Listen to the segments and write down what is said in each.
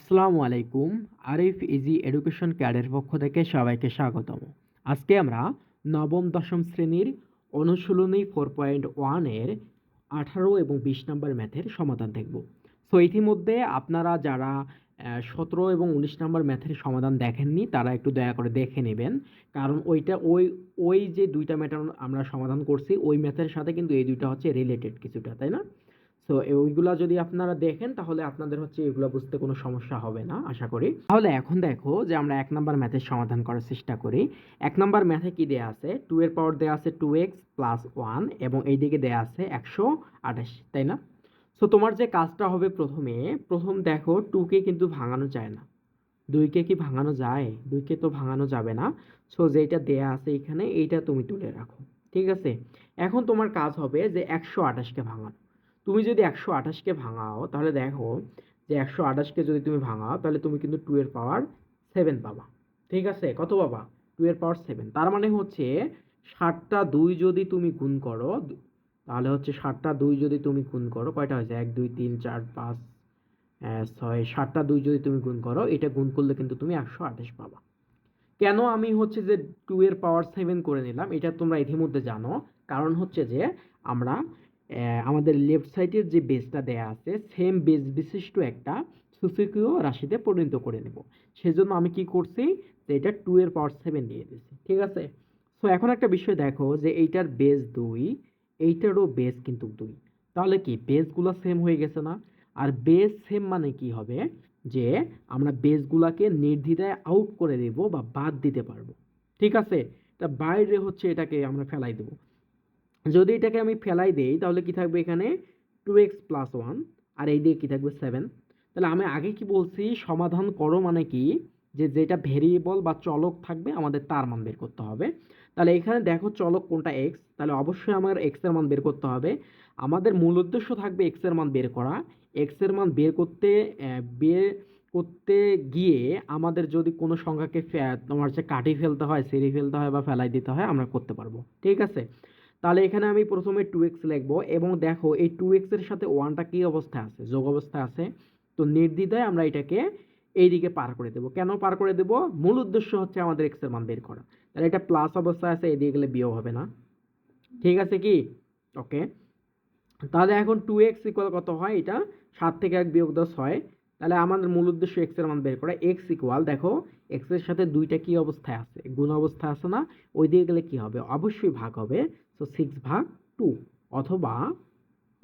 আসসালামু আলাইকুম। Arif easy education ক্যাডের পক্ষ থেকে সবাইকে স্বাগতম। আজকে আমরা নবম দশম শ্রেণীর অনুশীলনী 4.1 এর 18 এবং 20 নম্বর ম্যাথের সমাধান দেখব। সো ইতিমধ্যে আপনারা যারা 17 এবং 19 নম্বর ম্যাথের সমাধান দেখেননি তারা একটু দয়া করে দেখে নেবেন। কারণ ওই যে দুইটা ম্যাথ আমরা সমাধান করছি ওই ম্যাথের সাথে কিন্তু এই দুইটা হচ্ছে রিলেটেড কিছুটা, তাই না? সো ওইগুলা যদি আপনারা দেখেন তাহলে আপনাদের হচ্ছে এগুলো বুঝতে কোনো সমস্যা হবে না আশা করি। তাহলে এখন দেখো যে আমরা 1 নাম্বার ম্যাথের সমাধান করার চেষ্টা করি। 1 নাম্বার ম্যাথে কি দেয়া আছে? 2 এর পাওয়ার দেয়া আছে 2x + 1 এবং এইদিকে দেয়া আছে 128, তাই না? সো তোমার যে কাজটা হবে প্রথম দেখো 2 কে কিন্তু ভাঙানো যায় না। 2 কে কি ভাঙানো যায়? 2 কে তো ভাঙানো যাবে না। সো যেটা দেয়া আছে এখানে এইটা তুমি তুলে রাখো। ঠিক আছে? এখন তোমার কাজ হবে যে 128 কে ভাঙানো। তুমি যদি 128 কে ভাঙাও তাহলে দেখো যে 128 কে যদি তুমি ভাঙাও তাহলে তুমি কিন্তু 2 এর পাওয়ার 7 পাবা। ঠিক আছে? কত পাবা? 2 এর পাওয়ার 7। তার মানে হচ্ছে 7 টা 2 যদি তুমি গুণ করো তাহলে হচ্ছে 7 টা 2 যদি তুমি গুণ করো কয়টা হয়েছে? 1 2 3 4 5 6 7 টা 2 যদি তুমি গুণ করো এটা গুণ করলে কিন্তু তুমি 128 পাবা। কেন আমি হচ্ছে যে 2 এর পাওয়ার 7 করে নিলাম এটা তোমরা ইতিমধ্যে জানো। কারণ হচ্ছে যে আমরা আমাদের লেফট সাইডের যে বেসটা দেয়া আছে সেম বেস বিশিষ্ট একটা সূচকীয় রাশিতে পরিণত করে নেব। সেজন্য আমি কি করছি যে এটা 2 এর পাওয়ার 7 দিয়ে দিয়েছি। ঠিক আছে? সো এখন একটা বিষয় দেখো যে এইটার বেস 2, এইটারও বেস কিন্তু 2। তাহলে কি বেসগুলো সেম হয়ে গেছে না? আর বেস সেম মানে কি হবে? যে আমরা বেসগুলাকে নির্দ্বিধায় আউট করে দেব বা বাদ দিতে পারবো। ঠিক আছে? তা বাইরে হচ্ছে এটাকে আমরা ফেলাই দেব। যদি এটাকে আমি ফেলাই দেই তাহলে কি থাকবে এখানে 2x + 1 আর এই দিকে কি থাকবে 7। তাহলে আমি আগে কি বলছি সমাধান করো মানে কি যে যেটা ভেরিয়েবল বা চলক থাকবে আমাদের তার মান বের করতে হবে। তাহলে এখানে দেখো চলক কোনটা x, তাহলে অবশ্যই আমার x এর মান বের করতে হবে। আমাদের মূল উদ্দেশ্য থাকবে x এর মান বের করা। x এর মান বের করতে গিয়ে আমাদের যদি কোনো সংখ্যাকে তোমার হচ্ছে কাটিয়ে ফেলতে হয়, ছেড়ে ফেলতে হয় বা ফেলাই দিতে হয় আমরা করতে পারবো। ঠিক আছে? তাহলে এখানে আমি প্রথমে 2x লিখবো এবং দেখো এই 2x এর সাথে 1টা কি অবস্থায় আছে? যোগ অবস্থায় আছে। তো নির্দ্বিধায় আমরা এটাকে এইদিকে পার করে দেব। কেন পার করে দেব? মূল উদ্দেশ্য হচ্ছে আমাদের x এর মান বের করা। তাহলে এটা প্লাস অবস্থায় আছে, এদিকে গেলে বিয়োগ হবে না। ঠিক আছে কি? ওকে। তাহলে এখন 2x ইকুয়াল কত হয়? এটা 7 থেকে 1 বিয়োগ দাও 6। তাহলে আমাদের মূল উদ্দেশ্য x এর মান বের করা। x ইকুয়াল দেখো x এর সাথে 2টা কি অবস্থায় আছে? গুণ অবস্থায় আছে না? ওই দিকে গেলে কি হবে? অবশ্যই ভাগ হবে। সো 6/2 অথবা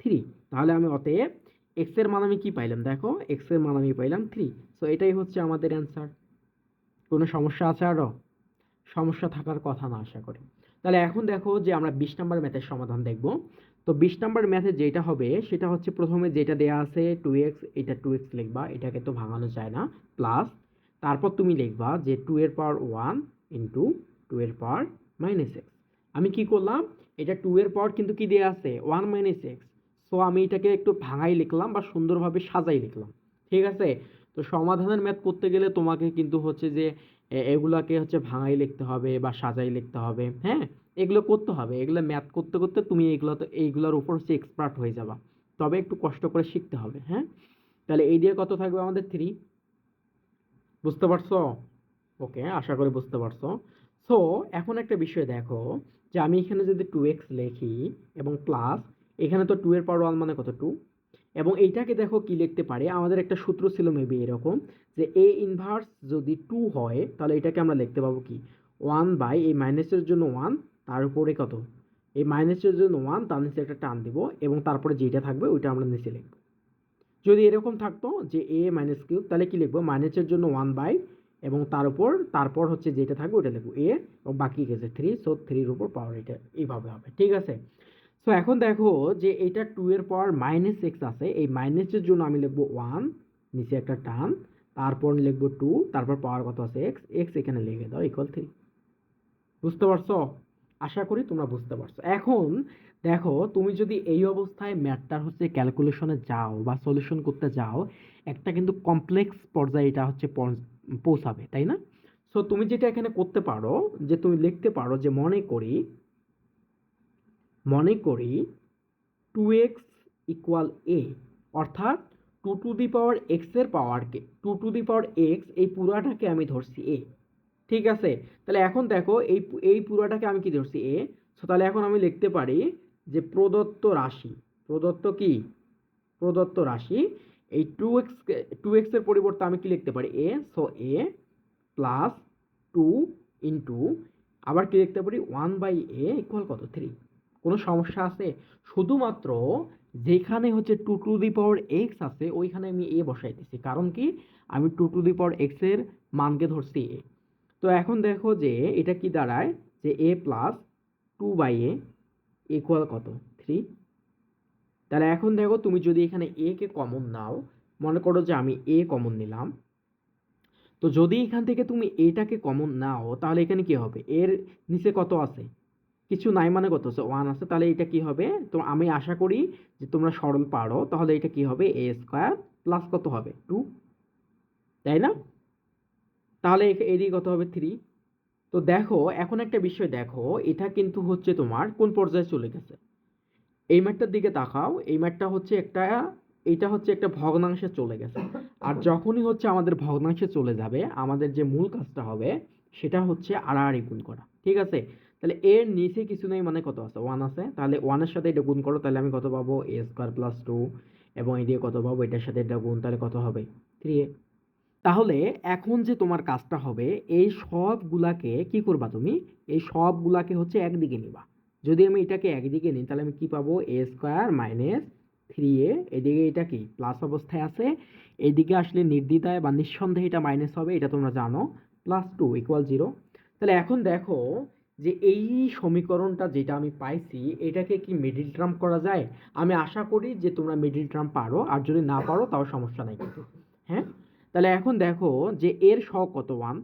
3। তাহলে আমি অতএব x এর মান আমি কি পাইলাম? দেখো x এর মান আমি পাইলাম 3। সো এটাই হচ্ছে আমাদের অ্যান্সার। কোনো সমস্যা আছে আরো? সমস্যা থাকার কথা না আশা করি। তাহলে এখন দেখো যে আমরা 20 নাম্বার ম্যাথের সমাধান দেখব। তো 20 নাম্বার ম্যাথে যেটা হবে সেটা হচ্ছে প্রথমে যেটা দেয়া আছে 2x, এটা 2x লিখবা, এটাকে তো ভাঙানো যায় না, প্লাস তারপর তুমি লিখবা যে 2 এর পাওয়ার 1 ইনটু 2 এর পাওয়ার -x। আমি কি করলাম? এটা 2 এর পাওয়ার কিন্তু কি দেয়া আছে? 1 - x। সো আমি এটাকে একটু ভাঙাই লিখলাম বা সুন্দরভাবে সাজাই লিখলাম। ঠিক আছে? তো সমাধানের ম্যাথ করতে গেলে তোমাকে কিন্তু হচ্ছে যে এগুলাকে হচ্ছে ভাঙাই লিখতে হবে বা সাজাই লিখতে হবে। হ্যাঁ? এগুলো করতে হবে। এগুলো ম্যাথ করতে, করতে তুমি এইগুলোর উপর হচ্ছে এক্সপার্ট হয়ে যাবা। তবে একটু কষ্ট করে শিখতে হবে। হ্যাঁ? তাহলে এই দিয়ে কত থাকবে আমাদের 3। বুঝতে পারছো? ওকে, আশা করি বুঝতে পারছো। সো এখন একটা বিষয় দেখো যে আমি এখানে যদি 2x লিখি এবং প্লাস এখানে তো 2 এর পাওয়ার 1 মানে কত? 2। এবং এইটাকে দেখো কি লিখতে পারি? আমাদের একটা সূত্র ছিল মেবি এরকম যে a ইনভার্স যদি 2 হয় তাহলে এটাকে আমরা লিখতে পাবো কি? 1 বাই এই মাইনাসের জন্য 1 তার উপরে কত? এই মাইনাসের জন্য 1 তার নিচে একটা টান দিব এবং তারপরে যেটা থাকবে ওইটা আমরা নিচে লিখব। যদি এরকম থাকতো যে a মাইনাস কিউব তাহলে কি লিখবো? মাইনাসের জন্য 1 বাই এবং তারপর হচ্ছে যেটা থাকবে ওটা লিখবো a এবং বাকি গেছে 3। সো 3 এর উপর পাওয়ার এটা এইভাবে হবে। ঠিক আছে? সো এখন দেখো যে এটা 2 এর পাওয়ার -x আছে। এই মাইনাসের জন্য আমি লিখবো 1, নিচে একটা টান, তারপর লিখবো 2, তারপর পাওয়ার কত আছে? x এখানে লিখে দাও ইকুয়াল 3। বুঝতে পারছো? আশা করি তোমরা বুঝতে পারছো। এখন দেখো তুমি যদি এই অবস্থায় ম্যাথটার হচ্ছে ক্যালকুলেশনে যাও বা সলিউশন করতে যাও, একটা কিন্তু কমপ্লেক্স পর্যায়ে এটা হচ্ছে পৌঁছাবে, তাই না? সো তুমি যেটা এখানে করতে পারো যে তুমি লিখতে পারো যে মনে করি 2x ইকুয়াল a, অর্থাৎ two to the power x এর পাওয়ারকে, two to the power x এই পুরাটাকে আমি ধরছি এ, ঠিক আছে। তাহলে এখন দেখো এই পুরাটাকে আমি কি ধরছি এ, সো তাহলে এখন আমি লিখতে পারি যে প্রদত্ত রাশি, প্রদত্ত কি, প্রদত্ত রাশি এই টু এক্স এর পরিবর্তে আমি কি লিখতে পারি এ, সো এ প্লাস টু ইন্টু আবার কি লিখতে পারি ওয়ান বাই এ ইকুয়াল কত 3। কোনো সমস্যা আছে? শুধুমাত্র যেখানে হচ্ছে two to the power x আছে ওইখানে আমি এ বসাই দিছি, কারণ কি আমি two to the power x এর মানকে ধরছি এ। তো এখন দেখো যে এটা কি দাঁড়ায় যে a plus two by a equal কত 3। তাহলে এখন দেখো তুমি যদি এখানে এ কে কমন নাও, মনে করো যে আমি এ কমন নিলাম, তো যদি এখান থেকে তুমি এটাকে কমন নাও তাহলে এখানে কি হবে, এর নিচে কত আছে, কিছু নাই, মানে কত আছে 1 আছে, তাহলে এটা কি হবে, তো আমি আশা করি যে তোমরা সরল পারো, তাহলে এটা কি হবে এ স্কোয়ার প্লাস কত হবে 2, তাই না? তাহলে এদিকে কত হবে 3। তো দেখো এখন একটা বিষয় দেখো, এটা কিন্তু হচ্ছে তোমার কোন পর্যায়ে চলে গেছে, এই ম্যাটটার দিকে তাকাও, এই ম্যাটটা হচ্ছে একটা, এইটা হচ্ছে একটা ভগ্নাংশে চলে গেছে। আর যখনই হচ্ছে আমাদের ভগ্নাংশে চলে যাবে আমাদের যে মূল কাজটা হবে সেটা হচ্ছে আড়াআড়ি গুণ করা, ঠিক আছে। তাহলে এর নিচে কিছু নেই, মানে কত আছে 1 আছে, তাহলে 1 এর সাথে এটা গুণ করো, তাহলে আমি কত পাবো এ স্কোয়ার প্লাস 2, এবং এদিকে কত পাবো এটার সাথে এটা গুণ, তাহলে কত হবে 3a। তাহলে এখন যে তোমার কাজটা হবে এই সবগুলাকে কি করবা তুমি, এই সবগুলাকে হচ্ছে একদিকে নিবা। যদি আমি এটাকে একদিকে নিই তাহলে আমি কি পাবো এ স্কোয়ার মাইনাস 3a, এদিকে এটা কি প্লাস অবস্থায় আছে, এদিকে আসলে নির্দ্বিধায় বা নিঃসন্দেহে এটা মাইনাস হবে, এটা তোমরা জানো, প্লাস 2 ইকুয়াল 0। তাহলে এখন দেখো যে এই সমীকরণটা যেটা আমি পাইছি এটাকে কি মিডিল টার্ম করা যায়? আমি আশা করি যে তোমরা মিডিল টার্ম পারো, আর যদি না পারো তাও সমস্যা নাই কিন্তু, হ্যাঁ। তাহলে এখন দেখো যে এর সহগ কত 1,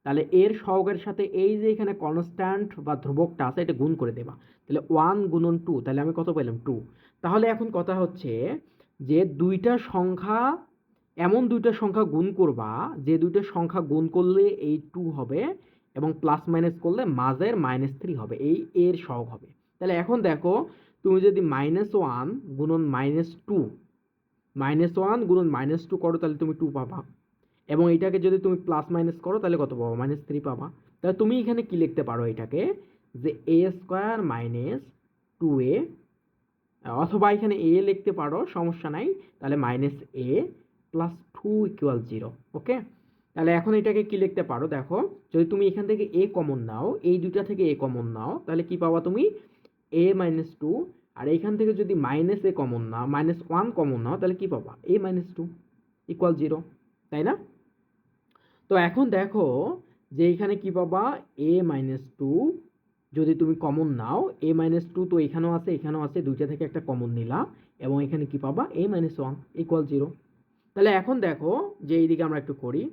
তাহলে এর সহগের সাথে এই যে এখানে কনস্ট্যান্ট বা ধ্রুবকটা আছে এটা গুণ করে দেবা, তাহলে 1 গুণন 2, তাহলে আমি কত পেলাম 2। তাহলে এখন কথা হচ্ছে যে দুইটা সংখ্যা, এমন দুইটা সংখ্যা গুণ করবা যে দুইটা সংখ্যা গুণ করলে এই 2 হবে এবং প্লাস মাইনাস করলে মাঝের -3 হবে, এই এর সহগ হবে। তাহলে এখন দেখো তুমি যদি -1 গুণন -2, -1 গুণন -2 করো তাহলে তুমি 2 পাবা, এবং এটাকে যদি তুমি প্লাস মাইনাস করো তাহলে কত পাবা -3 পাবা। তাহলে তুমি এখানে কি লিখতে পারো এটাকে যে এ স্কোয়ার মাইনাস 2a, অথবা এখানে এ লিখতে পারো সমস্যা নাই, তাহলে -a প্লাস 2 ইকুয়াল 0। ওকে, তাহলে এখন এটাকে কি লিখতে পারো দেখো, যদি তুমি এখান থেকে এ কমন নাও, এই দুইটা থেকে এ কমন নাও, তাহলে কি পাবা তুমি a মাইনাস 2, আর এইখান থেকে যদি minus a common now, -1 common নাও, তাহলে কি পাবা a মাইনাস 2 ইকুয়াল 0, তাই না? তো এখন দেখো যে এখানে কি পাবা a মাইনাস 2, যদি তুমি কমন নাও a মাইনাস 2, তো এখানেও আছে এখানেও আছে, দুইটা থেকে একটা কমন নিলা, এবং এখানে কি পাবা a মাইনাস 1 ইকুয়াল 0। তাহলে এখন দেখো যে এইদিকে আমরা একটু করি,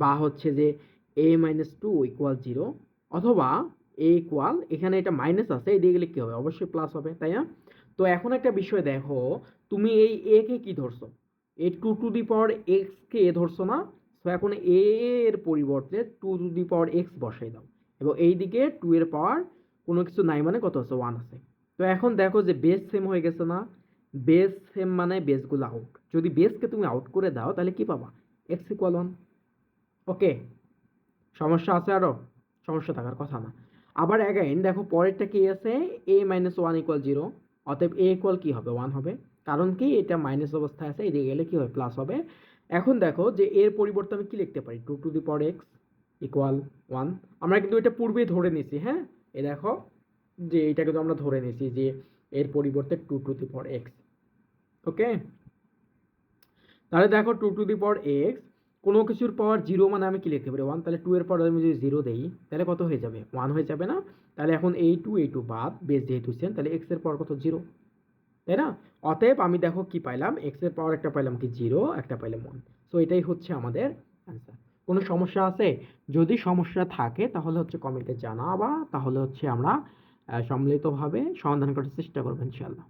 বা হচ্ছে যে a মাইনাস 2 ইকুয়াল 0, অথবা a ইকুয়াল, এখানে এটা মাইনাস আছে, এদিকে গেলে কি হবে অবশ্যই প্লাস হবে, তাই না? তো এখন একটা বিষয় দেখো, তুমি এই a কে কি ধরছো, এই two to the power x কে এ ধরছো না, তো এখন এ এর পরিবর্তে two to the power x বসাই দাও, এবং এই দিকে 2 এর পাওয়ার কোনো কিছু নাই, মানে কত আছে 1 আছে। তো এখন দেখো যে বেস সেম হয়ে গেছে না, বেস সেম মানে বেসগুলো আউট, যদি বেসকে তুমি আউট করে দাও তাহলে কি পাবা এক্স ইকুয়াল 1। ওকে, সমস্যা আছে আরো? সমস্যা থাকার কথা না। আবার অ্যাগাইন দেখো পরেরটা কি আছে, a মাইনাস 1 ইকুয়াল 0, অতএব a ইকুয়াল কি হবে 1 হবে, কারণ কি এটা মাইনাস অবস্থায় আছে, এদিকে গেলে কি হবে প্লাস হবে। এখন দেখো যে এর পরিবর্তে আমি কি লিখতে পারি, two to the power x equal 1। আমরা কিন্তু এটা পূর্বেই ধরে নিছি, হ্যাঁ, এই দেখো যে এটা কিন্তু আমরা ধরে নিছি যে এর পরিবর্তে two to the power x. Okay, তাহলে দেখো two to the power x, কোনো কিছুর পাওয়ার 0 মানে আমি কি লিখতে পারি 1, তাহলে 2 এর পাওয়ার আমি যদি 0 দেই তাহলে কত হয়ে যাবে 1 হয়ে যাবে না? তাহলে এখন এই টু বাদ, বেস যেহেতু সেম, তাহলে এক্স এর পাওয়ার কত 0, তাই না? অতএব আমি দেখো কি পাইলাম, এক্স এর পাওয়ার একটা পাইলাম কি 0, একটা পাইলাম 1। সো এটাই হচ্ছে আমাদের অ্যান্সার। কোনো সমস্যা আছে? যদি সমস্যা থাকে তাহলে হচ্ছে কমেন্টে জানাবা, তাহলে হচ্ছে আমরা সম্মিলিতভাবে সমাধান করার চেষ্টা করবো ইনশাআল্লাহ।